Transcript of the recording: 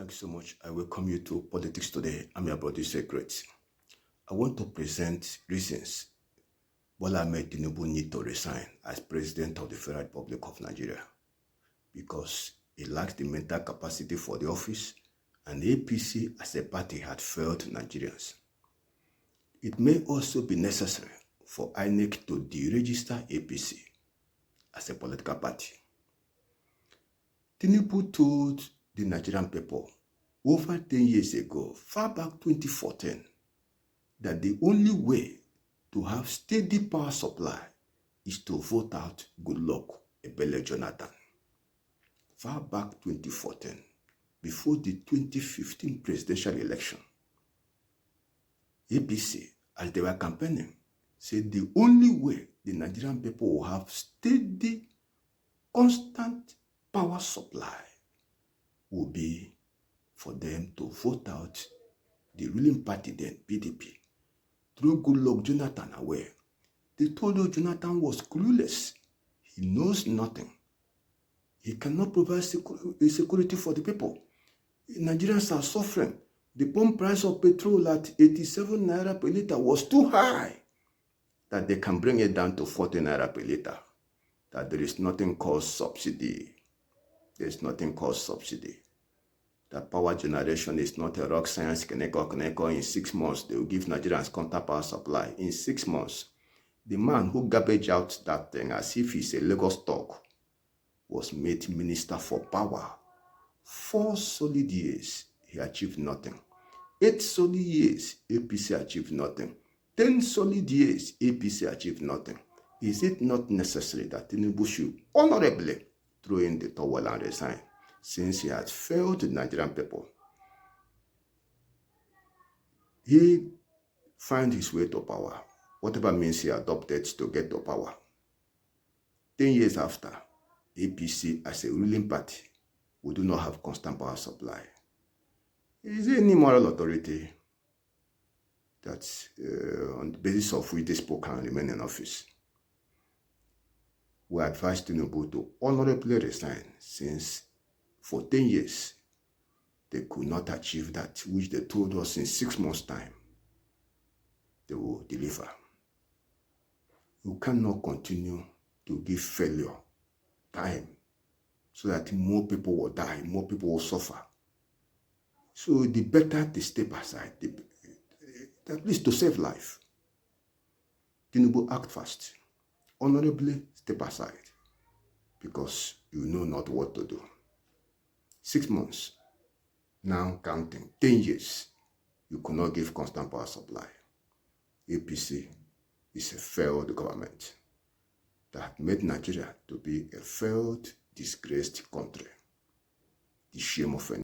Thank you so much. I welcome you to Politics Today. I'm your body secret. I want to present reasons Bola Ahmed Tinubu need to resign as President of the Federal Republic of Nigeria because he lacks the mental capacity for the office and the APC as a party had failed Nigerians. It may also be necessary for INEC to deregister APC as a political party. Tinubu told the Nigerian people over 10 years ago, far back 2014, that the only way to have steady power supply is to vote out Goodluck Ebele Jonathan. Far back 2014, before the 2015 presidential election, APC, as they were campaigning, said the only way the Nigerian people will have steady, constant power supply will be for them to vote out the ruling party then, PDP, through Goodluck Jonathan away. They told you Jonathan was clueless. He knows nothing. He cannot provide security for the people. Nigerians are suffering. The pump price of petrol at 87 naira per liter was too high that they can bring it down to 40 naira per liter. That there is nothing called subsidy. There is nothing called subsidy. That power generation is not a rock science. In 6 months, they will give Nigerians constant power supply. In 6 months, the man who garbage out that thing as if he's a Lagos dog was made minister for power. 4 solid years, he achieved nothing. 8 solid years, APC achieved nothing. 10 solid years, APC achieved nothing. Is it not necessary that Tinubu should honorably throw in the towel and resign, since he has failed the Nigerian people? He found his way to power, whatever means he adopted to get to power. 10 years after, APC as a ruling party, we do not have constant power supply. Is there any moral authority that on the basis of which this people can remain in office? We advise Tinubu to honorably resign, since for 10 years, they could not achieve that which they told us in 6 months' time they will deliver. You cannot continue to give failure time so that more people will die, more people will suffer. So the better they step aside, at least to save life. Tinubu, act fast. Honorably step aside, because you know not what to do. 6 months, now counting, 10 years, you could not give constant power supply. APC is a failed government that made Nigeria to be a failed, disgraced country. The shame of